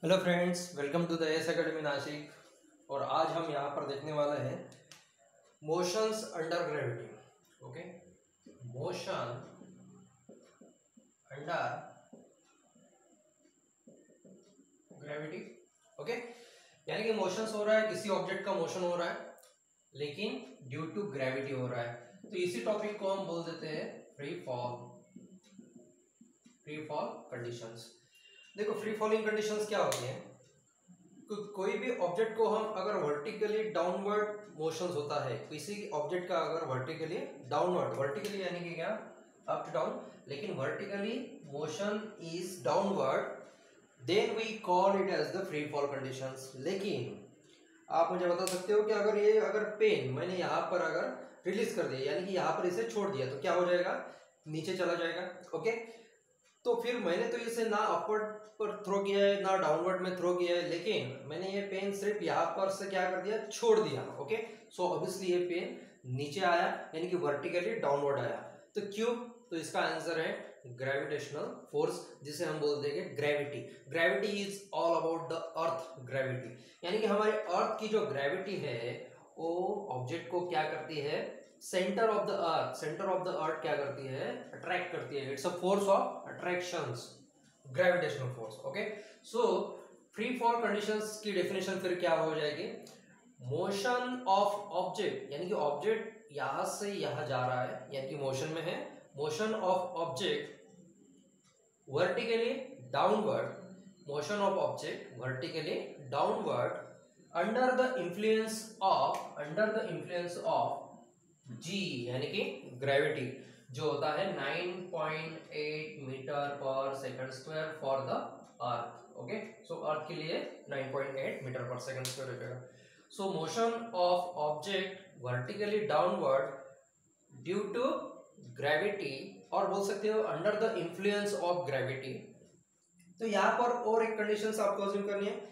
Hello friends, welcome to the S academy Nashik. और आज हम यहाँ पर देखने वाले हैं motions under gravity. Okay, motion under gravity. Okay, यानी कि मोशंस हो रहा है, किसी ऑब्जेक्ट का मोशन हो रहा है लेकिन ड्यू टू ग्रेविटी हो रहा है। तो इसी टॉपिक को हम बोल देते हैं फ्री फॉल कंडीशंस। देखो, फ्री फॉलिंग कंडीशंस क्या होती हैं? कोई भी ऑब्जेक्ट को हम अगर वर्टिकली डाउनवर्ड मोशंस होता है, किसी ऑब्जेक्ट का अगर वर्टिकली डाउनवर्ड, वर्टिकली यानी कि क्या, अप डाउन, लेकिन vertically motion is downward, then we call it as the free fall conditions. लेकिन आप मुझे बता सकते हो कि अगर पेन मैंने यहाँ पर अगर रिलीज कर दिया, यानी कि यहाँ पर इसे छोड़ दिया, तो क्या हो जाएगा? नीचे चला जाएगा। ओके, तो फिर मैंने तो इसे ना अपवर्ड पर थ्रो किया है ना डाउनवर्ड में थ्रो किया है, लेकिन मैंने ये पेन सिर्फ यहाँ पर से क्या कर दिया, छोड़ दिया। ओके, सो ऑब्वियसली ये पेन नीचे आया, यानी कि वर्टिकली डाउनवर्ड आया। तो क्यों? तो इसका आंसर है ग्रेविटेशनल फोर्स, जिसे हम बोलते हैं gravity. Gravity is all about the earth gravity, यानी कि हमारे अर्थ की जो ग्रेविटी है वो ऑब्जेक्ट को क्या करती है, सेंटर ऑफ द अर्थ क्या करती है, अट्रैक्ट करती है। It's a force of attractions, gravitational force. Okay, so free fall conditions की डेफिनेशन फिर क्या हो जाएगी? मोशन ऑफ ऑब्जेक्ट, यानी कि ऑब्जेक्ट यहां से यहां जा रहा है, यानी कि मोशन में है। Motion of object vertically downward, motion of object vertically downward under the influence of G, यानी कि ग्रेविटी, जो होता है 9.8 मीटर पर second square for the earth. Okay, so earth के लिए 9.8 मीटर पर सेकंड स्क्वायर रहेगा। So motion of object vertically downward due to gravity, और बोल सकते हो under the influence of gravity. तो यहाँ पर और एक कंडीशन आपको अज्यूम करनी है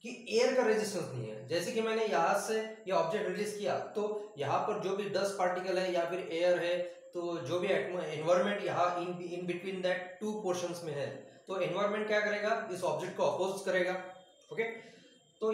कि एयर का रेजिस्टेंस नहीं है। जैसे कि मैंने यहाँ से ये ऑब्जेक्ट रिलीज किया, तो यहाँ पर जो भी डस्ट पार्टिकल है या फिर एयर है, तो जो भी एनवायरमेंट यहाँ in between that two portions में है, तो एनवायरमेंट क्या करेगा, इस ऑब्जेक्ट को अपोज करेगा। ओके, तो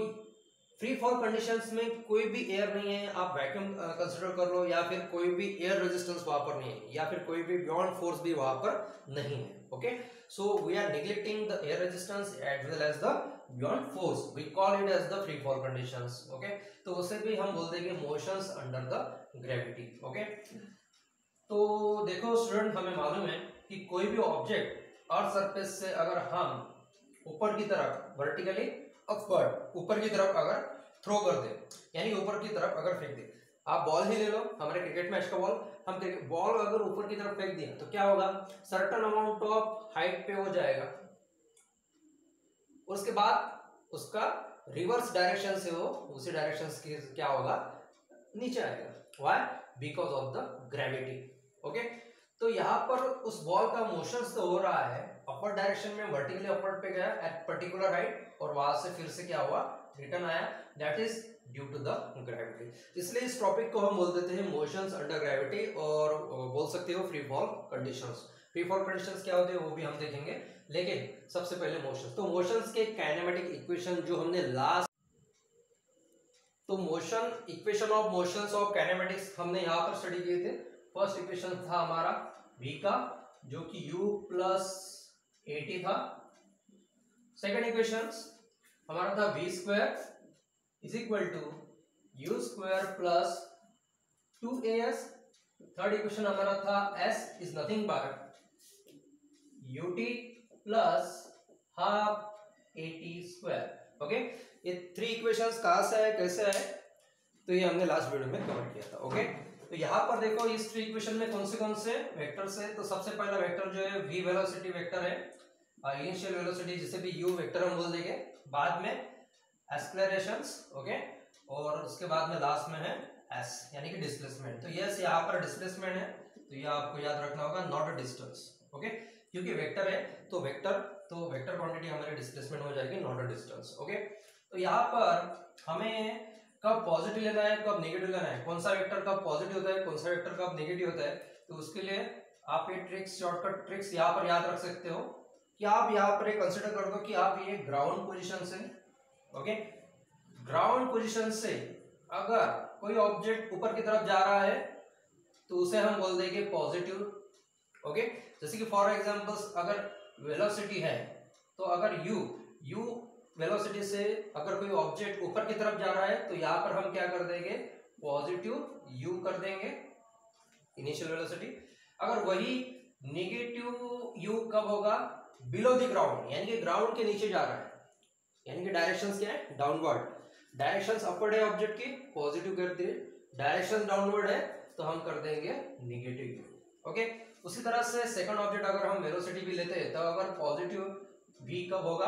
फ्री फॉल कंडीशंस में कोई भी एयर नहीं है, आप वैक्यूम कंसीडर कर लो, या फिर कोई भी एयर रेजिस्टेंस वहां पर नहीं है, या फिर कोई भी बियॉन्ड फोर्स भी वहां पर नहीं है। Okay, so we are neglecting the air resistance as well as the beyond force, we call it as the free fall conditions. Okay, तो उसे भी हम बोल देंगे motions under the gravity. Okay, तो देखो स्टूडेंट, हमें मालूम है कि कोई भी ऑब्जेक्ट अर्थ सरफेस से अगर हम ऊपर की तरफ वर्टिकली अपवर्ड, ऊपर की तरफ अगर थ्रो कर दे, यानी ऊपर की तरफ अगर फेंक दे, आप बॉल ही ले लो, हमारे क्रिकेट मैच का बॉल, हम बॉल अगर ऊपर की तरफ फेंक दिया तो क्या होगा, सर्टेन अमाउंट ऑफ हाइट पे हो जाएगा, उसके बाद उसका रिवर्स डायरेक्शन से वो उसी डायरेक्शन से क्या होगा, नीचे आएगा। Why? Because of the gravity. Okay, तो यहाँ पर उस बॉल का मोशन तो हो रहा है अपवर्ड डायरेक्शन में, वर्टिकली अपवर्ड पे गया एट पर्टिकुलर हाइट, और वहां से फिर से क्या हुआ, रिटर्न आया, that is due to the gravity. इसलिए इस टॉपिक को हम बोल देते हैं मोशंस अंडर ग्रेविटी, और बोल सकते हो free fall conditions. Free fall conditions क्या होते हैं वो भी हम देखेंगे, लेकिन सबसे पहले मोशंस। तो मोशंस के काइनेमेटिक इक्वेशन जो हमने लास्ट, तो motion equation of motions of kinematics हमने यहाँ पर स्टडी किए थे। फर्स्ट इक्वेशन था हमारा v का, जो कि u प्लस at था। सेकेंड इक्वेशन हमारा था v square is equal to u square plus 2as। Third equation हमारा था s is nothing but ut plus half at square. Okay, ये थ्री इक्वेशंस कहां से है, कैसे है, तो ये हमने लास्ट वीडियो में कवर किया था। ओके, तो यहाँ पर देखो इस थ्री इक्वेशन में कौन से वेक्टर्स है। तो सबसे पहला वेक्टर जो है v वेलोसिटी वेक्टर है, इनिशियल वेलोसिटी जिसे भी u वेक्टर हम बोल देंगे, बाद में एक्सेलरेशंस। ओके, और उसके बाद में लास्ट में है s, यानी कि डिस्प्लेसमेंट। तो यस, यहाँ पर डिस्प्लेसमेंट है, तो ये आपको याद रखना होगा, नॉट अ डिस्टेंस। ओके, क्योंकि वेक्टर है तो वेक्टर क्वांटिटी हमारी डिस्प्लेसमेंट हो जाएगी, नॉट अ डिस्टेंस। ओके, तो यहाँ पर हमें कब पॉजिटिव लेना है, कब नेगेटिव लेना है, कौन सा वेक्टर कब पॉजिटिव होता है, कौन सा वेक्टर कब नेगेटिव होता है, तो उसके लिए आप ये ट्रिक्स, शॉर्टकट ट्रिक्स यहाँ पर याद रख सकते हो। कि आप यहाँ पर कंसिडर कर दो कि आप ये ग्राउंड पोजीशन से, ओके, ग्राउंड पोजीशन से अगर कोई ऑब्जेक्ट ऊपर की तरफ जा रहा है तो उसे हम बोल देंगे पॉजिटिव, ओके। जैसे कि फॉर एग्जांपल्स अगर वेलोसिटी है तो अगर u वेलोसिटी से अगर कोई ऑब्जेक्ट ऊपर की तरफ जा रहा है तो यहाँ पर हम क्या कर देंगे, पॉजिटिव u कर देंगे इनिशियल वेलोसिटी। अगर वही नेगेटिव u कब होगा, बिलो द ग्राउंड, यानी कि ग्राउंड के नीचे जा रहा है, यानी कि डायरेक्शंस क्या है, डाउनवर्ड। डायरेक्शंस अपवर्ड है ऑब्जेक्ट की, पॉजिटिव कर दिए, डायरेक्शन डाउनवर्ड है तो हम कर देंगे नेगेटिव, ओके। उसी तरह से सेकंड ऑब्जेक्ट अगर हम वेलोसिटी भी लेते हैं तो अगर पॉजिटिव v कब होगा,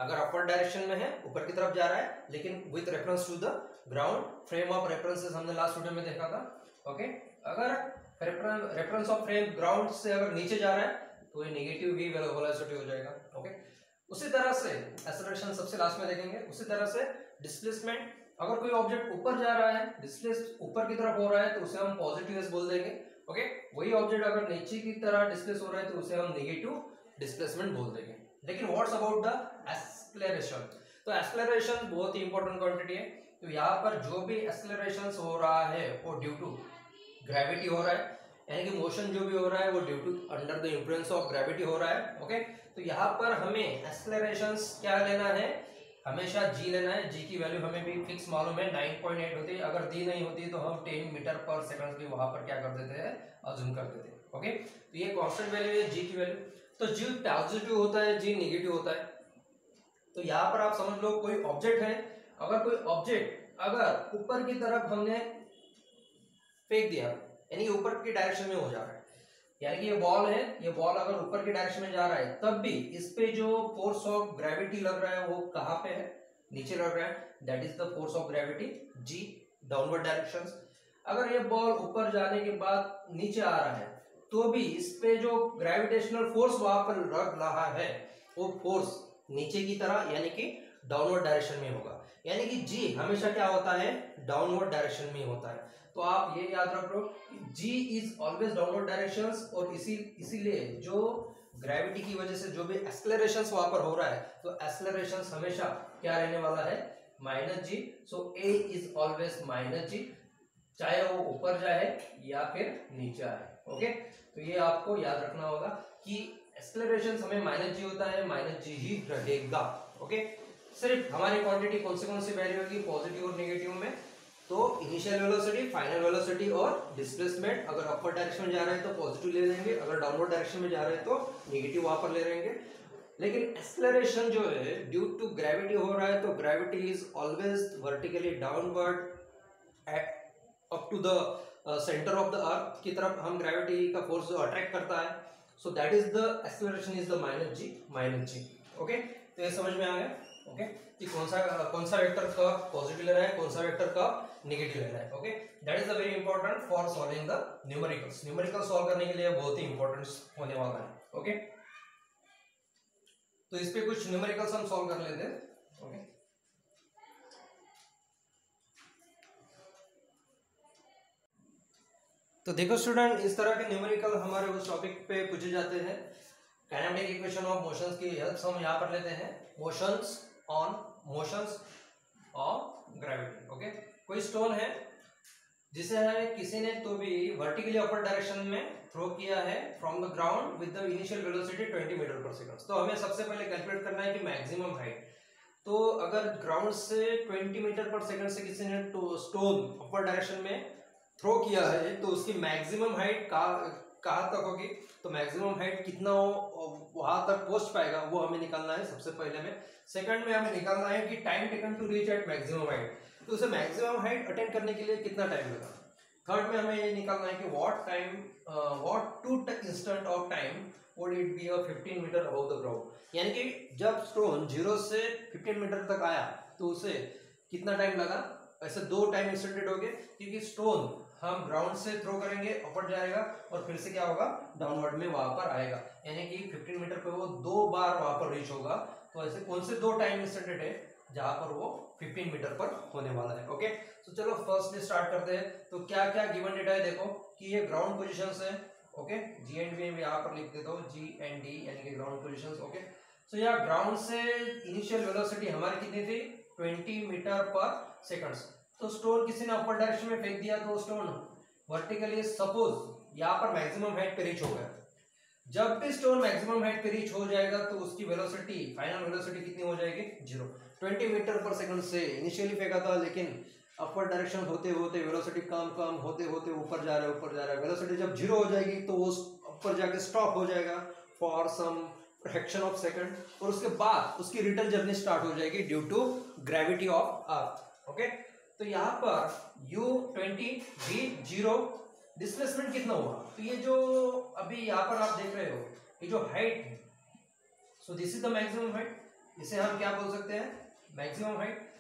अगर अपवर्ड डायरेक्शन में है, ऊपर की तरफ जा रहा है, लेकिन with reference to the ground, frame of references हमने लास्ट वीडियो में देखा था, ओके। अगर रेफरेंस ऑफ फ्रेम ग्राउंड से अगर नीचे जा रहा है तो ये नेगेटिव v वेलोसिटी हो जाएगा, ओके। उसी तरह से एक्सेलरेशन सबसे लास्ट में देखेंगे। उसी तरह से डिस्प्लेसमेंट, अगर कोई ऑब्जेक्ट ऊपर जा रहा है, डिस्प्लेस ऊपर की तरफ हो रहा है तो उसे हम पॉजिटिव एस बोल देंगे, ओके। वही ऑब्जेक्ट अगर नीचे की तरह डिस्प्लेस हो रहा है तो उसे हम नेगेटिव डिस्प्लेसमेंट बोल देंगे। लेकिन व्हाट्स अबाउट द एक्सेलरेशन, तो एक्सेलरेशन बहुत ही इंपॉर्टेंट क्वांटिटी है। तो यहाँ पर जो भी एक्सेलरेशन हो रहा है वो ड्यू टू ग्रेविटी हो रहा है, यानी कि मोशन जो भी हो रहा है वो due to under the influence of gravity हो रहा है, ओके। तो यहाँ पर हमें एक्सेलरेशंस क्या लेना है, हमेशा g लेना है। g की वैल्यू हमें भी फिक्स मालूम है, 9.8 होती है। अगर दी नहीं होती तो हम 10 मीटर पर सेकंड भी वहां पर क्या कर देते हैं, अज्यूम कर देते हैं, ओके। तो ये कांस्टेंट वैल्यू है g की वैल्यू। तो g पॉजिटिव होता है, g नेगेटिव होता है। तो यहाँ पर आप समझ लो कोई ऑब्जेक्ट है, अगर कोई ऑब्जेक्ट अगर ऊपर की तरफ हमने फेंक दिया, यानी ऊपर की डायरेक्शन में हो जा रहा है, यानी कि ये बॉल है, ये बॉल अगर ऊपर की डायरेक्शन में जा रहा है तब भी इस पे जो फोर्स ऑफ ग्रेविटी लग रहा है वो कहाँ पे है, नीचे लग रहा है, that is the force of gravity g, downward directions. अगर ये बॉल ऊपर जाने के बाद नीचे आ रहा है तो भी इस पे जो ग्रेविटेशनल फोर्स वहां पर लग रहा है वो फोर्स नीचे की तरह यानी कि डाउनवर्ड डायरेक्शन में होगा, यानी कि g हमेशा क्या होता है, डाउनवर्ड डायरेक्शन में होता है। तो आप ये याद रख लो g is always downward directions, और इसीलिए जो ग्रेविटी की वजह से जो भी एक्सेलरेशंस वहां पर हो रहा है तो एक्सेलरेशंस हमेशा क्या रहने वाला है, -g। So a is always -g, चाहे वो ऊपर जाए या फिर नीचे आए, ओके। तो ये आपको याद रखना होगा कि एक्सेलरेशंस हमें -g होता है, -g ही रहेगा, ओके। सिर्फ हमारी क्वांटिटी कौन सी वैल्यू होगी, पॉजिटिव और नेगेटिव में, तो इनिशियल वेलोसिटी, फाइनल वेलोसिटी और डिस्प्लेसमेंट। अगर अपर डायरेक्शन में जा रहे हैं तो पॉजिटिव ले लेंगे, अगर डाउनवर्ड डायरेक्शन में जा रहे हैं तो नेगेटिव वहां पर ले लेंगे। लेकिन एक्सेलरेशन जो है ड्यू टू ग्रेविटी हो रहा है तो gravity is always vertically downward up to the centre of the earth की तरफ हम ग्रेविटी का फोर्स जो अट्रैक्ट करता है, so that is the acceleration is the -g, okay. तो ये समझ में आ गया, ओके, कि कौन सा वेक्टर का पॉजिटिव लेना है, कौन सा वेक्टर का नेगेटिव लेना है, okay. That is the very important for solving the numericals. Numerical solve करने के लिए बहुत ही इंपॉर्टेंट होने वाला है, ओके। तो इस पे कुछ न्यूमेरिकल्स हम सॉल्व कर लेते हैं, ओके। तो देखो स्टूडेंट, इस तरह के न्यूमेरिकल हमारे उस टॉपिक पे पूछे जाते हैं। काइनेमेटिक इक्वेशन ऑफ मोशंस की हेल्प हम यहाँ पर लेते हैं, मोशंस ऑन ग्रेविटी, ओके। कोई स्टोन है जिसे है किसी ने तो भी वर्टिकली अपर डायरेक्शन में थ्रो किया है from the ground with the initial velocity 20 metre पर सेकंड। तो हमें सबसे पहले कैलकुलेट करना है कि मैक्सिमम हाइट। तो अगर ग्राउंड से 20 मीटर पर सेकंड से किसी ने तो स्टोन अपर डायरेक्शन में थ्रो किया है तो उसकी मैक्सिमम हाइट कहाँ तक होगी, तो मैक्सिमम हाइट कितना वहां तक पहुंच पाएगा वो हमें निकालना है सबसे पहले में। सेकंड में हमें निकालना है कि time taken to reach at maximum height, तो उसे मैक्सिमम हाइट अटेंड करने के लिए कितना टाइम लगा। थर्ड में हमें ये निकालना है कि what two instant of time would it be 15 metre above the ground, यानी कि जब स्टोन 0 से 15 मीटर तक आया तो उसे कितना टाइम लगा। ऐसे दो टाइम इंस्टेंटेड हो गए क्योंकि स्टोन हम ग्राउंड से थ्रो करेंगे, अपर जाएगा और फिर से क्या होगा, डाउनवर्ड में वहां पर आएगा, यानी कि 15 मीटर पे वो 2 बार वहां पर रीच होगा। तो ऐसे कौन से 2 टाइम इंस्टेंटेड है जहां पर वो 15 मीटर पर होने वाला है, ओके। तो चलो फर्स्ट डे स्टार्ट करते हैं। तो क्या क्या गिवन डेटा है देखो कि ये ग्राउंड पोजीशन है, ओके, जी एंड बी यहाँ पर लिख देता हूँ, जी एंड डी यानी कि ग्राउंड पोजीशंस। ओके, सो यहाँ ग्राउंड से इनिशियल वेलोसिटी हमारी कितनी थी 20 मीटर पर सेकंड। तो स्टोन किसी ने अपर डायरेक्शन में फेंक दिया तो स्टोन वर्टिकली सपोज यहाँ पर मैक्सिमम हाइट पे रीच हो गया। जब भी स्टोन मैक्सिमम हाइट पे रीच हो जाएगा तो उसकी वेलोसिटी, फाइनल वेलोसिटी कितनी हो जाएगी 0। 20 मीटर पर सेकंड से इनिशियली फेंका था, लेकिन अपवर्ड डायरेक्शन होते होते वेलोसिटी कम कम होते होते ऊपर जा रहा है। वेलोसिटी जब 0 हो जाएगी तो वो ऊपर जाके स्टॉप हो जाएगा for some fraction of second, और उसके बाद उसकी रिटर्न जर्नी स्टार्ट हो जाएगी due to gravity of earth. Okay, तो यहाँ पर u20 v0 डिस्प्लेसमेंट कितना हुआ, तो ये जो अभी यहाँ पर आप देख रहे हो ये जो हाइट है, so this is the maximum height. इसे हम क्या बोल सकते हैं मैक्सिमम हाइट।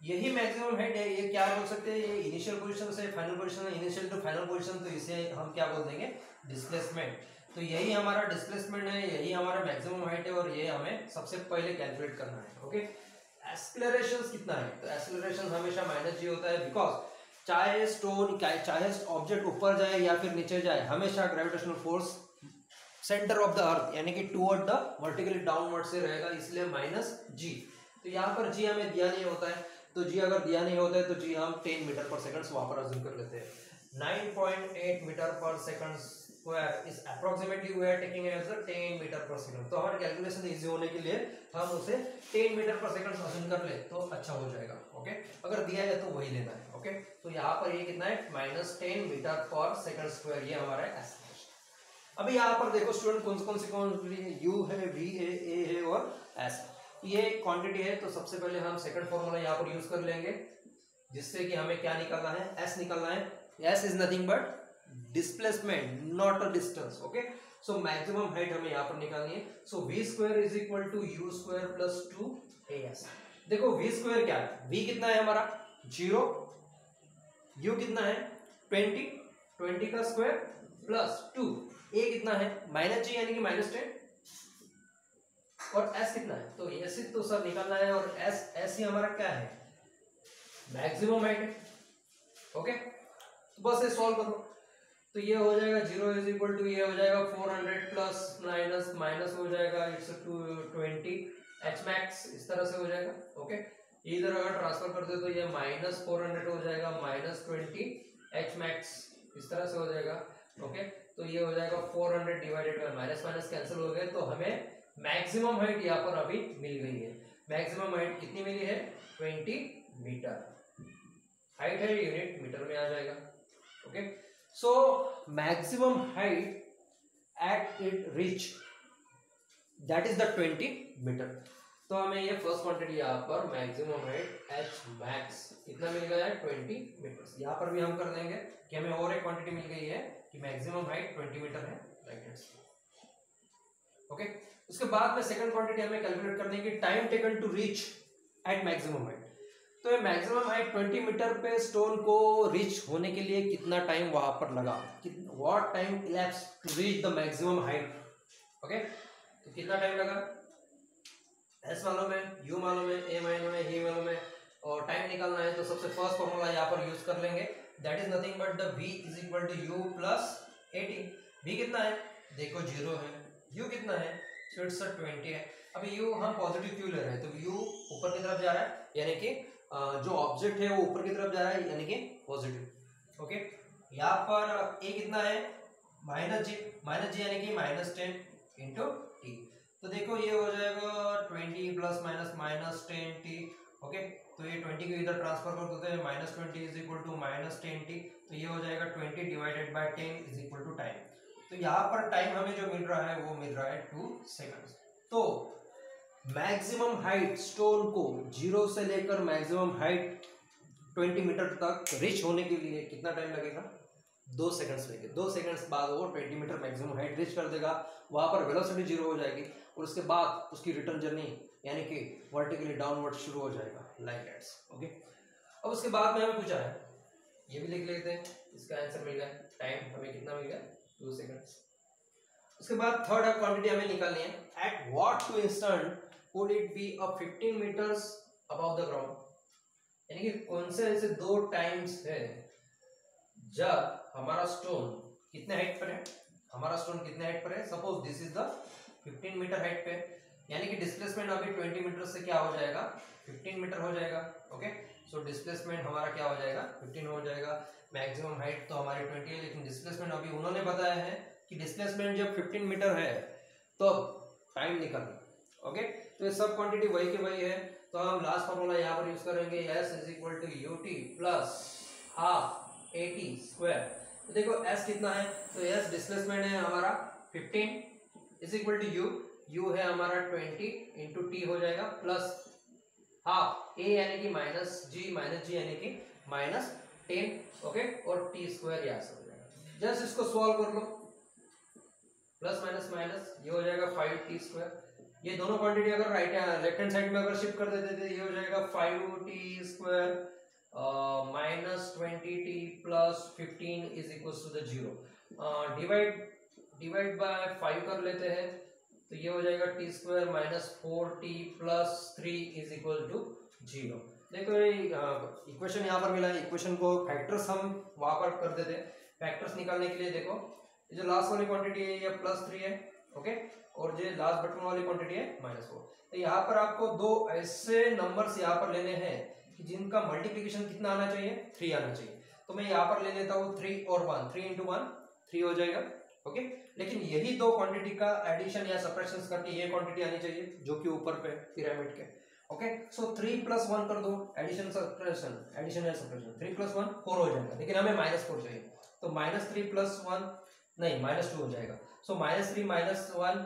यही मैक्सिमम हाइट है, ये क्या बोल सकते हैं, ये इनिशियल पोजीशन से final position, initial to final position, तो इसे हम क्या बोल देंगे डिस्प्लेसमेंट। तो यही हमारा डिस्प्लेसमेंट है, यही हमारा मैक्सिमम हाइट है, और ये हमें सबसे पहले कैलकुलेट करना है। ओके, एक्सेलरेशन कितना है, तो एक्सेलरेशन हमेशा -g होता है, बिकॉज चाहे स्टोन चाहे ऑब्जेक्ट ऊपर जाए या फिर नीचे जाए, हमेशा gravitational force centre of the अर्थ यानी कि टुवर्ड द वर्टिकली डाउनवर्ड से रहेगा, इसलिए -g। तो यहाँ पर g हमें दिया नहीं होता है, तो g अगर दिया नहीं होता है तो g हम 10 मीटर पर सेकंड वहां पर अज्यूम कर लेते हैं। 9.8 मीटर पर second square is approximately we are taking as 10 metre पर सेकंड। तो हमारे कैलकुलेशन इजी होने के लिए हम उसे 10 मीटर पर सेकंड अज्यूम कर ले तो अच्छा हो जाएगा। ओके, अगर दिया है तो वही लेना है। ओके, तो यहाँ पर ये कितना है -10 मीटर पर सेकंड स्क्वायर, ये हमारा एक्सेलरेशन। अभी यहाँ पर देखो स्टूडेंट कौन सी u है, v है, a है और s है। ये क्वांटिटी है, तो सबसे पहले हम सेकंड फॉर्मूला यहाँ पर यूज कर लेंगे, जिससे कि हमें क्या निकालना है s निकालना है। s is nothing but displacement not a distance. Okay, so maximum height हमें यहाँ पर निकालनी है। So v square is equal to u square plus 2as। देखो v स्क्वायर क्या है, v कितना है हमारा 0, u कितना है 20 का स्क्वायर प्लस 2, a कितना है -g यानी कि -10, और s कितना है, तो s तो सर निकालना है, और s ही हमारा क्या है मैक्सिमम हाइट। ओके, तो बस ये सॉल्व करो, तो ये हो जाएगा 0 इज इक्वल टू ये हो जाएगा 400 प्लस माइनस माइनस हो जाएगा इट्स 220 h मैक्स, इस तरह से हो जाएगा। ओके, इधर अगर ट्रांसफर कर दे तो ये -400 हो जाएगा -20 h मैक्स, इस तरह से हो जाएगा। ओके, तो ये हो जाएगा 400 divided by minus minus cancel हो गए, तो हमें मैक्सिमम हाइट यहाँ पर अभी मिल गई है। मैक्सिमम हाइट कितनी मिली है 20 मीटर। हाइट है यूनिट मीटर में आ जाएगा। Okay, so maximum height at it reach that is the 20 metre. तो हमें ये फर्स्ट क्वांटिटी यहाँ पर मैक्सिमम हाइट h मैक्स कितना मिल गया है 20 मीटर। यहाँ पर भी हम कर देंगे कि हमें और एक क्वांटिटी मिल गई है कि मैक्सिमम हाइट 20 मीटर है, लाइक इट्स। ओके, उसके बाद में सेकंड क्वांटिटी हमें कैलकुलेट करनी है कि time taken to reach at maximum height. तो ये मैक्सिमम हाइट 20 मीटर पे स्टोन को रीच होने के लिए कितना टाइम वहां पर लगा, what time elapse to reach the maximum height. Okay, तो कितना टाइम लगा, s मालूम है, u मालूम है, a मालूम है, e मालूम है, और टाइम निकालना है, तो सबसे फर्स्ट फॉर्मूला यहाँ पर यूज कर लेंगे, that is nothing but the v is equal to u plus 80। v कितना है देखो 0 है, u कितना है so it's 20 है। अभी u हम पॉजिटिव क्यों ले रहे हैं, तो u ऊपर की तरफ जा रहा है यानी कि जो ऑब्जेक्ट है वो ऊपर की तरफ जा रहा है यानी कि पॉजिटिव। ओके, यहाँ पर a कितना है -g यानी कि -10 इंटू टी। तो देखो ये हो जाएगा 20 प्लस माइनस -10t। ओके, तो ये 20 को इधर ट्रांसफर कर देते हैं, -20 इज इक्वल टू -10t, तो ये हो जाएगा 20 divided by 10 is equal to time. तो यहाँ पर टाइम हमें जो मिल रहा है वो मिल रहा है 2 सेकंड्स। तो मैक्सिमम हाइट स्टोन को 0 से लेकर मैक्सिमम हाइट 20 मीटर तक रीच होने के लिए कितना टाइम लगेगा 2 सेकंड्स लगेंगे। 2 सेकंड्स बाद वो 20 मीटर मैक्सिमम हाइट रीच कर देगा, वहां पर वेलोसिटी 0 हो जाएगी, और उसके बाद उसकी रिटर्न जर्नी यानी कि वर्टिकली डाउनवर्ड शुरू हो जाएगा, लाइक दैट्स। ओके, अब उसके बाद में हमें पूछा है, ये भी लिख लेते हैं, इसका आंसर मिल गया, टाइम हमें कितना मिल गया 2 सेकंड्स। उसके बाद थर्ड क्वांटिटी हमें निकालनी है, at what two instant would it be a 15 metres above the ground, यानी कि कौन से ऐसे 2 टाइम्स है जब हमारा स्टोन कितने हाइट पर है, हमारा स्टोन कितने हाइट पर है, suppose this is the 15 metre height पे, यानी कि डिस्प्लेसमेंट अभी 20 मीटर से क्या हो जाएगा 15 मीटर हो जाएगा। ओके, सो डिस्प्लेसमेंट हमारा क्या हो जाएगा 15 हो जाएगा। मैक्सिमम हाइट तो हमारी 20 है, लेकिन डिस्प्लेसमेंट अभी उन्होंने बताया है कि डिस्प्लेसमेंट जब 15 मीटर है तो टाइम निकलना। ओके, तो ये सब क्वांटिटी वही के वही है, तो हम लास्ट फॉर्मूला यहाँ पर यूज करेंगे, s is equal to ut plus half at square. तो देखो s कितना है, तो s डिस्प्लेसमेंट है हमारा 15 इज इक्वल टू u है हमारा 20 इंटू टी हो जाएगा प्लस हाफ a यानी कि माइनस जी यानी कि माइनस 10। ओके, और टी स्क्वायर यहाँ से हो जाएगा। जस्ट इसको सॉल्व कर लो, प्लस माइनस माइनस ये हो जाएगा 5t स्क्वायर। ये दोनों क्वांटिटी अगर लेफ्ट हैंड साइड में अगर शिफ्ट कर देते थे ये हो जाएगा 5t square minus 20t plus 15 is equal to the 0। Divide by 5 कर लेते हैं तो ये हो जाएगा t square minus 4t plus 3 is equal to 0। देखो इक्वेशन यहाँ पर मिला है, इक्वेशन को फैक्टर्स हम वहां पर कर देते हैं। फैक्टर्स निकालने के लिए देखो ये जो लास्ट वाली क्वांटिटी है ये +3 है। ओके, और जो लास्ट बटन वाली क्वांटिटी है -4। तो यहाँ पर आपको दो ऐसे नंबर्स यहाँ पर लेने हैं कि जिनका मल्टीप्लिकेशन कितना आना चाहिए 3 आना चाहिए। तो मैं यहाँ पर ले लेता हूँ 3 और 1, 3 इंटू 1 3 हो जाएगा। ओके, लेकिन यही दो क्वांटिटी का एडिशन या सब्ट्रैक्शन करके ये क्वांटिटी आनी चाहिए जो कि ऊपर पे पिरामिड के। ओके, सो 3 + 1 कर दो, एडिशन सब्ट्रैक्शन, एडिशन या सब्ट्रैक्शन, 3 + 1 4 हो जाएगा, लेकिन हमें -4 चाहिए तो -3 + 1 नहीं -2 हो जाएगा। सो -3 - 1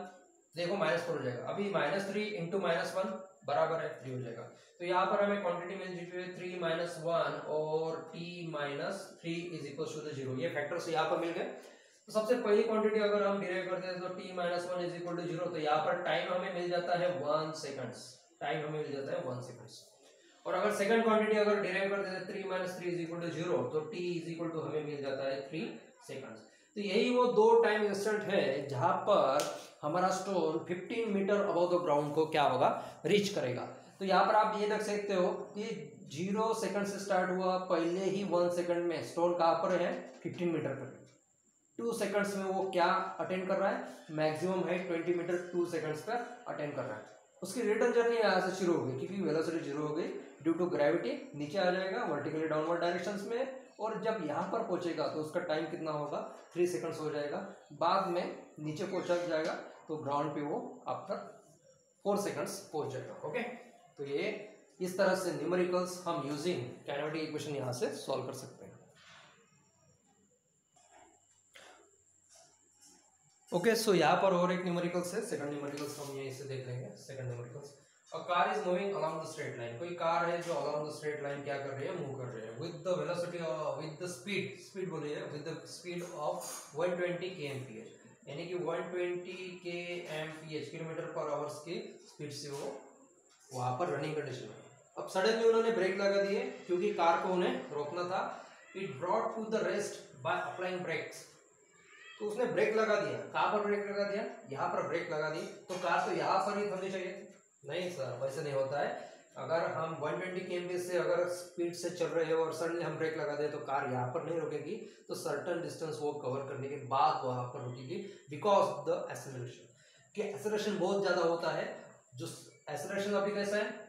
देखो -4 हो जाएगा। अभी -3 इंटू -1 बराबर है 3 हो जाएगा। तो यहाँ पर हमें क्वांटिटी मिल चुकी है 3 - 1 और t - 3 इज इक्वल टू 0। ये फैक्टर्स यहाँ पर मिल गए। तो सबसे पहली क्वांटिटी अगर हम डिराइव करते हैं तो t - 1 इज इक्वल टू 0, तो यहाँ पर टाइम हमें मिल जाता है 1 सेकंड्स। टाइम हमें मिल जाता है 1 सेकंड्स। और अगर सेकंड क्वांटिटी अगर डिराइव करते हैं 3 - 3 इज इक्वल टू 0, तो t इज इक्वल टू हमें मिल जाता है 3 सेकंड्स। तो यही वो दो टाइम इंस्टेंट है जहां पर हमारा stone 15 metre above the ground को क्या होगा रीच करेगा। तो यहाँ पर आप ये देख सकते हो कि 0 सेकंड से स्टार्ट हुआ, पहले ही 1 सेकंड में स्टोन कहाँ पर है 15 मीटर पर। 2 सेकंड्स में वो क्या अटेंड कर रहा है, मैक्सिमम हाइट 20 मीटर 2 सेकंड्स पर अटेंड कर रहा है। उसकी रिटर्न जर्नी यहाँ से शुरू हो गई क्योंकि वेलोसिटी 0 हो गई ड्यू टू ग्रेविटी, नीचे आ जाएगा वर्टिकली डाउनवर्ड डायरेक्शंस में, और जब यहाँ पर पहुंचेगा तो उसका टाइम कितना होगा 3 सेकंड्स हो जाएगा। बाद में नीचे पहुंचा जाएगा तो ग्राउंड पे वो आफ्टर 4 सेकंड्स पहुंच जाएगा। ओके, तो ये इस तरह से न्यूमेरिकल्स हम यूजिंग काइनेमेटिक इक्वेशन यहाँ से सॉल्व कर सकते हैं। ओके, सो यहाँ पर और एक न्यूमेरिकल्स है, सेकंड न्यूमेरिकल्स हम यहीं से देख लेंगे। Second numericals, a car is moving along the straight line. कोई कार है जो अलोंग द स्ट्रेट लाइन क्या कर रही है, मूव कर रही है with the velocity with the speed बोलिए with the speed of 120 kmph, यानी कि 120 kmph किलोमीटर पर आवर्स की स्पीड से वो वहां पर रनिंग कंडीशन में। अब सडनली उन्होंने ब्रेक लगा दिए क्योंकि कार को उन्हें रोकना था। It brought to the rest by applying brakes. तो उसने ब्रेक लगा दिया, कहाँ पर ब्रेक लगा दिया, यहाँ पर ब्रेक लगा दी, तो कार तो यहाँ पर ही थमनी चाहिए। नहीं सर, वैसे नहीं होता है। अगर हम 120 kmph से अगर स्पीड से चल रहे हो और सडनली हम ब्रेक लगा दे तो कार यहाँ पर नहीं रुकेगी, तो सर्टेन डिस्टेंस वो कवर करने के बाद वहां पर रुकेगी बिकॉज द एक्सेलरेशन। कि एक्सेलरेशन बहुत ज्यादा होता है। जो एक्सेलरेशन अभी कैसा है,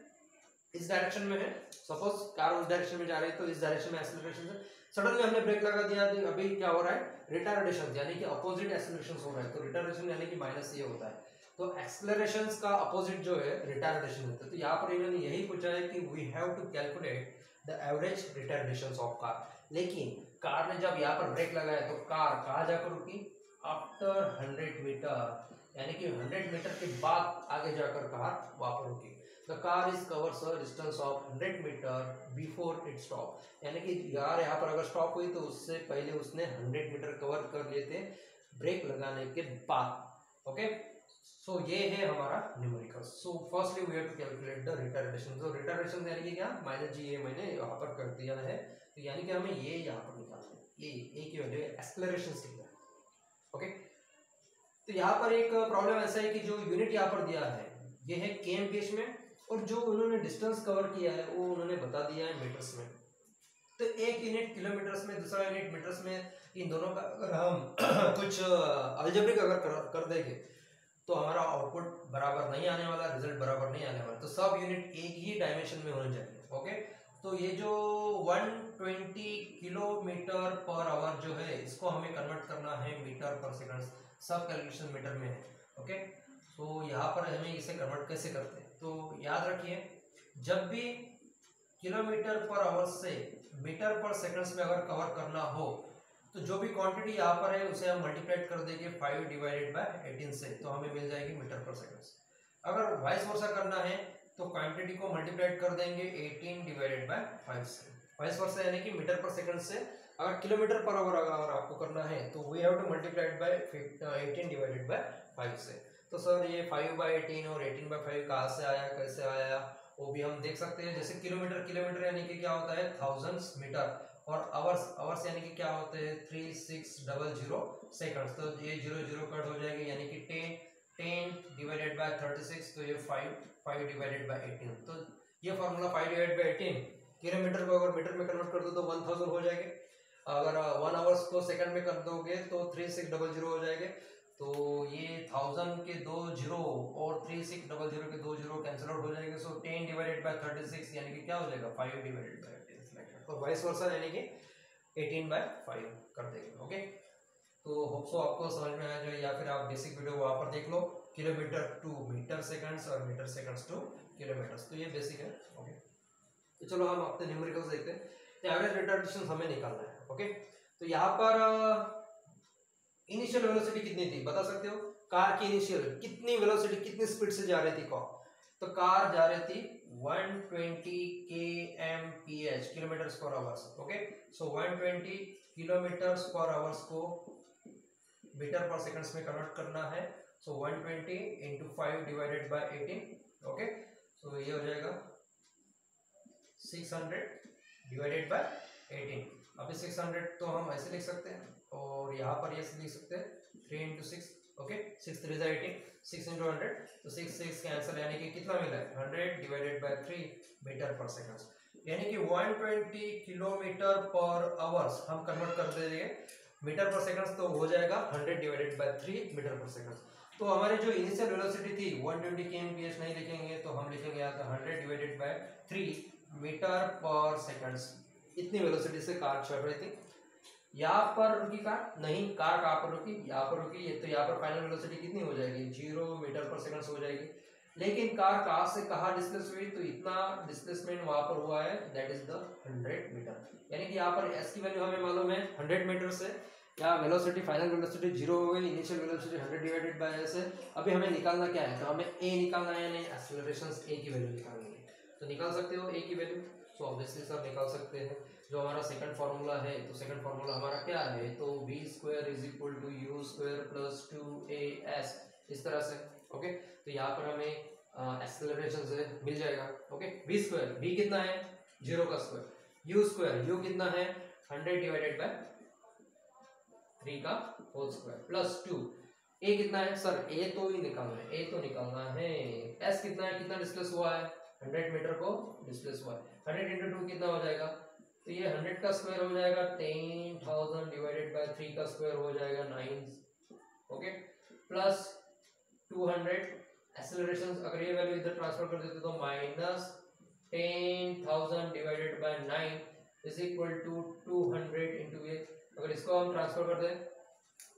इस डायरेक्शन में है, सपोज कार उस डायरेक्शन में जा रही है तो इस डायरेक्शन में एक्सेलरेशन है। सडनली हमने ब्रेक लगा दिया, अभी क्या हो रहा है, रिटार्डेशन यानी कि अपोजिट एक्सेलरेशन हो रहा है। तो रिटार्डेशन यानी कि माइनस ये होता है, तो एक्सेलरेशन का अपोजिट जो है रिटार्डेशन होता है। तो यहाँ पर इन्होंने यही पूछा है कि we have to calculate the average retardation of car. लेकिन कार ने जब यहाँ पर ब्रेक लगाया तो कार कहाँ जाकर रुकी, आफ्टर 100 मीटर, यानी कि 100 मीटर के बाद आगे जाकर कार वहां पर रुकी। The car is covers a distance of 100 metre before it stop, यानी कि यार यहाँ पर अगर स्टॉप हुई तो उससे पहले उसने 100 मीटर कवर कर लिए थे ब्रेक लगाने के बाद। ओके, सो ये है हमारा numerical. So firstly we have to calculate the retardation. तो रिटार्डेशन यानी कि क्या, माइनस जी, ये मैंने यहाँ पर कर दिया है, तो यानी कि हमें ये यहाँ पर निकालना है, ये की वैल्यू एक्सेलरेशन कितना है। ओके, तो यहाँ पर एक प्रॉब्लम ऐसा है कि जो यूनिट यहाँ पर दिया है ये है kmph में, और जो उन्होंने डिस्टेंस कवर किया है वो उन्होंने बता दिया है मीटर्स में। तो एक यूनिट किलोमीटर्स में, दूसरा यूनिट मीटर्स में, इन दोनों का अगर हम कुछ अलजेब्रिक अगर कर देंगे तो हमारा आउटपुट बराबर नहीं आने वाला, रिजल्ट बराबर नहीं आने वाला। तो सब यूनिट एक ही डायमेंशन में होने चाहिए। ओके, तो ये जो 120 किलोमीटर पर आवर जो है, इसको हमें कन्वर्ट करना है मीटर पर सेकंड। सब कैलकुलेशन मीटर में है। ओके, तो यहाँ पर हमें इसे कन्वर्ट कैसे करते हैं, तो याद रखिए, जब भी किलोमीटर पर आवर से मीटर पर सेकंड्स में अगर कवर करना हो, तो जो भी क्वांटिटी यहाँ पर है उसे हम मल्टीप्लाइड कर देंगे 5 डिवाइडेड बाय 18 से, तो हमें मिल जाएगी मीटर पर सेकंड्स। अगर वाइस वर्सा करना है तो क्वांटिटी को मल्टीप्लाइड कर देंगे 18 डिवाइडेड बाय 5 से। वाइस वर्सा यानी कि मीटर पर सेकंड से अगर किलोमीटर पर आवर अगर आपको करना है तो we have to multiplied by 18 divided by 5 से। तो सर ये 5 बाय 18 और 18 बाय 5 कहाँ से आया, कैसे आया, वो भी हम देख सकते हैं। जैसे किलोमीटर यानी कि क्या होता है, थाउजेंड्स मीटर, और आवर्स यानी कि क्या होते हैं 3600 सेकंड्स। तो ये 00 कट हो जाएगी, यानी कि 10 डिवाइडेड बाय 36, तो ये 5 डिवाइडेड बाय 18। तो ये फॉर्मूला 5 डिवाइडेड बाय 18 किलोमीटर को अगर मीटर में कन्वर्ट कर दो तो 1000 हो जाएंगे। अगर 1 आवर्स को सेकंड में कर दोगे तो 3600 हो जाएंगे। तो ये 1000 के 2 जीरो और 3600 के 2 जीरो कैंसिल आउट हो जाएंगे। सो 10 डिवाइडेड बाय 36 यानी कि क्या हो जाएगा 5 डिवाइडेड बाय 18 और वाइस वर्सा यानी कि 18 बाय 5 कर देंगे। ओके, तो होप सो आपको समझ में आया जाए, या फिर आप बेसिक वीडियो वहां पर देख लो, किलोमीटर टू मीटर सेकंड्स और मीटर सेकंड्स टू किलोमीटर्स, तो ये बेसिक है। ओके, तो चलो हम अपने न्यूमेरिकल्स देखते हैं। तो एवरेज रिटार्डेशन हमें निकालना है। ओके, तो यहाँ पर इनिशियल वेलोसिटी कितनी थी बता सकते हो? कार की इनिशियल कितनी वेलोसिटी, कितनी स्पीड से जा रही थी कार? तो कार जा रही थी 120 kmph, किलोमीटर्स पर आवर्स। ओके, सो 120 किलोमीटर्स पर आवर्स को मीटर पर सेकंड्स में कन्वर्ट करना है। So 120 into 5 divided by 18। Okay, so ये हो जाएगा 600 डिवाइडेड बाय 18। अभी 600 तो हम ऐसे लिख सकते हैं, और यहाँ पर ये लिख सकते हैं 3 इंटू 6। ओके, 6 3 जा 18, 6 इंटू 100, तो 6 के आंसर यानी कि कितना मिला है 100 डिवाइडेड बाय 3 मीटर पर सेकंड, यानी कि 120 किलोमीटर पर आवर्स हम कन्वर्ट कर देंगे मीटर पर सेकंड, तो हो जाएगा 100 डिवाइडेड बाय 3 मीटर पर सेकंड। तो हमारी जो इनिशियल वेलोसिटी थी 120 kmph नहीं लिखेंगे, तो हम लिखेंगे यहाँ पे 100 डिवाइडेड बाय 3 मीटर पर सेकंड्स। इतनी वेलोसिटी से कार चल रही थी। यहाँ पर रुकी कार नहीं, कार कहाँ पर रुकी, यहाँ पर रुकी। ये तो यहाँ पर फाइनल वेलोसिटी कितनी हो जाएगी 0 मीटर पर सेकंड हो जाएगी। लेकिन कार कहाँ से कहाँ डिस्प्लेस हुई, तो इतना डिस्प्लेसमेंट वहां पर हुआ है, दैट इज द 100 मीटर। यानी कि यहाँ पर एस की वैल्यू हमें मालूम है 100 मीटर से, यहाँ वेलोसिटी फाइनल वेलोसिटी 0 हो गई, initial velocity 100 divided by S है। अभी हमें निकालना क्या है, तो हमें ए निकालना है, नहीं एक्सेलरेशन ए की वैल्यू निकालनी है। तो निकाल सकते हो ए की वैल्यू, सो ऑब्वियसली सब निकाल सकते हैं। जो हमारा सेकंड फार्मूला है, तो सेकंड फार्मूला हमारा क्या है, तो v square is equal to u square plus 2as, इस तरह से। ओके, तो यहाँ पर हमें एक्सेलरेशन से मिल जाएगा। ओके, v स्क्वायर, v कितना है 0 का स्क्वायर, u स्क्वायर, u कितना है 100 डिवाइडेड बाय 3 का होल स्क्वायर प्लस 2, a कितना है सर, a तो ही निकालना है, a तो निकालना है। s कितना है, कितना डिस्प्लेस हुआ है 100 मीटर को डिस्प्लेस हुआ है। 100 इंटू 2 कितना हो जाएगा, तो ये 100 का स्क्वायर हो जाएगा 10,000 डिवाइडेड बाय 3 का स्क्वायर हो जाएगा 9। ओके, प्लस 200 एक्सेलरेशन, अगर ये वैल्यू इधर ट्रांसफर कर देते तो minus 10,000 divided by 9 is equal to 200 into ये। अगर इसको हम ट्रांसफर कर दें,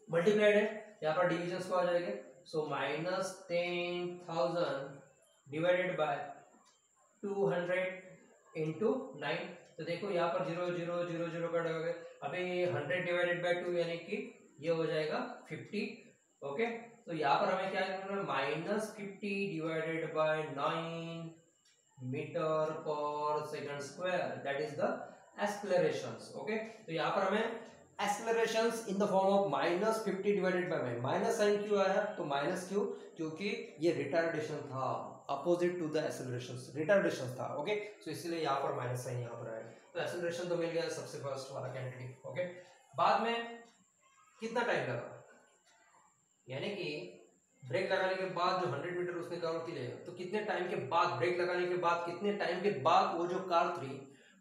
मल्टीप्लाइड है, यहाँ पर डिविजन को आ जाएंगे। So minus 10,000 divided bye 200 into 9, तो देखो यहाँ पर 0 0 0 0 कट हो गए। अभी 100 डिवाइडेड बाय 2 यानी कि ये हो जाएगा 50। ओके, तो यहाँ पर हमें क्या करना है, माइनस 50 डिवाइडेड बाय 9 मीटर पर second square, that is the accelerations. Okay, तो यहाँ पर हमें accelerations in the form of minus 50 divided by, minus sign क्यों आया, तो माइनस क्यों, क्योंकि ये रिटार्डेशन था, opposite to the acceleration, retardation था। ओके, सो इसलिए यहाँ पर माइनस साइन यहाँ पर आएगा। तो एक्सेलरेशन तो मिल गया सबसे फर्स्ट वाला कैंडिडेट। ओके, बाद में कितना टाइम लगा, यानी कि ब्रेक लगाने के बाद जो 100 मीटर उसने कवर किया, तो कितने टाइम के बाद, ब्रेक लगाने के बाद कितने टाइम के बाद वो जो कार थी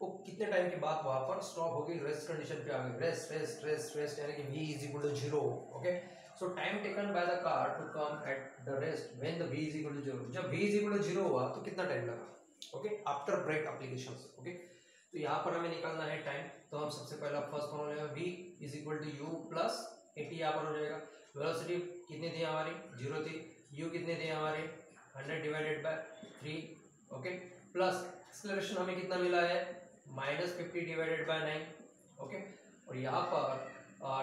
वो कितने टाइम के बाद वहां पर स्टॉप हो गई, रेस्ट कंडीशन पे आ गई, रेस्ट रेस्ट रेस्ट रेस्ट, यानी कि v is equal to 0। Okay, so time taken by the car to come at the rest when the v is equal to 0। जब v इज इक्वल टू 0 हुआ तो कितना time लगा, okay, after brake applications. Okay, तो यहाँ पर हमें निकालना है टाइम। तो हम सबसे पहला फर्स्ट फॉर्मूला है v is equal to u plus 80 यहाँ पर हो जाएगा। वेलोसिटी कितनी थी हमारी, 0 थी। u कितने थे हमारे, 100 divided by 3। Okay, plus acceleration हमें कितना मिला है, -50 डिवाइडेड बाय 9। ओके, और यहाँ पर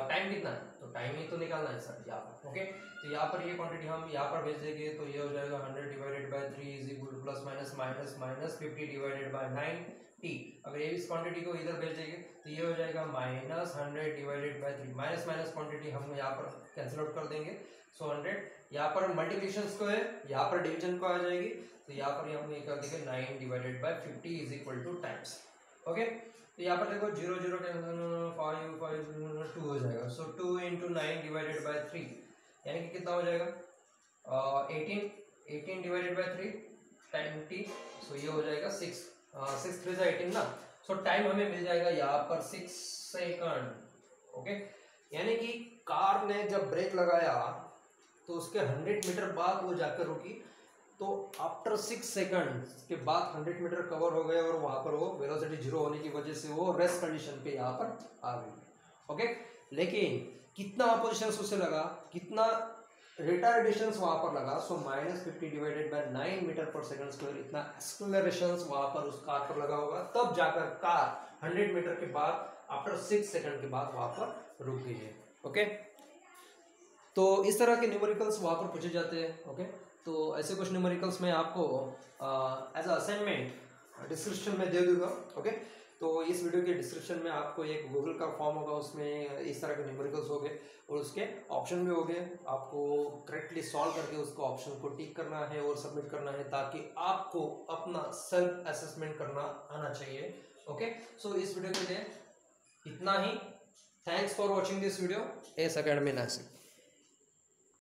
टाइम कितना है, तो टाइम ही तो निकालना है सर यहाँ पर। ओके, तो यहाँ पर ये क्वांटिटी हम यहाँ पर भेज देंगे, तो ये हो जाएगा 100 divided by 3 is equal two plus minus minus minus 50 divided bye 9t। अगर ये इस क्वांटिटी को इधर भेज देंगे तो ये हो जाएगा -100 divided by 3। Minus minus quantity हम यहाँ पर कैंसिल आउट कर देंगे। सो 100 यहाँ पर मल्टीप्लिकेशन को है, यहाँ पर डिवीजन को आ जाएगी, तो यहाँ पर हम ये कर देंगे 9 divided by 50 is equal two times. Okay, तो यहाँ पर देखो 0 0 5 5 2 हो जाएगा। सो 2 इंटू 9 डिवाइडेड बाय 3 यानी कि कितना हो जाएगा, 18 डिवाइडेड बाय 3 टाइम t। सो ये हो जाएगा 6 3 से 18 ना। सो टाइम हमें मिल जाएगा यहाँ पर 6 सेकंड। ओके, यानी कि कार ने जब ब्रेक लगाया तो उसके 100 मीटर बाद वो जाकर रुकी, तो आफ्टर 6 सेकंड के बाद 100 मीटर कवर हो गया और वहां पर वो वेलोसिटी 0 होने की वजह से वो रेस्ट कंडीशन पे यहाँ पर आ गई। ओके, लेकिन कितना अपोजिशन उसे लगा, कितना रिटार्डेशन वहां पर लगा, सो -50 डिवाइडेड बाय 9 मीटर पर सेकंड स्क्वायर, इतना एक्सेलरेशन वहां पर उस कार पर लगा होगा, तब जाकर कार 100 मीटर के बाद आफ्टर 6 सेकंड के बाद वहां पर रुक गई है। ओके, तो इस तरह के न्यूमेरिकल्स वहां पर पूछे जाते हैं। ओके, तो ऐसे कुछ न्यूमेरिकल्स मैं आपको एज अ असाइनमेंट डिस्क्रिप्शन में दे दूंगा। ओके, तो इस वीडियो के डिस्क्रिप्शन में आपको एक गूगल का फॉर्म होगा, उसमें इस तरह के न्यूमेरिकल्स हो गए और उसके ऑप्शन भी हो गए। आपको करेक्टली सॉल्व करके उसको ऑप्शन को टिक करना है और सबमिट करना है, ताकि आपको अपना सेल्फ असेसमेंट करना आना चाहिए। ओके, सो इस वीडियो के लिए इतना ही। Thanks for watching this video S academy Nashik.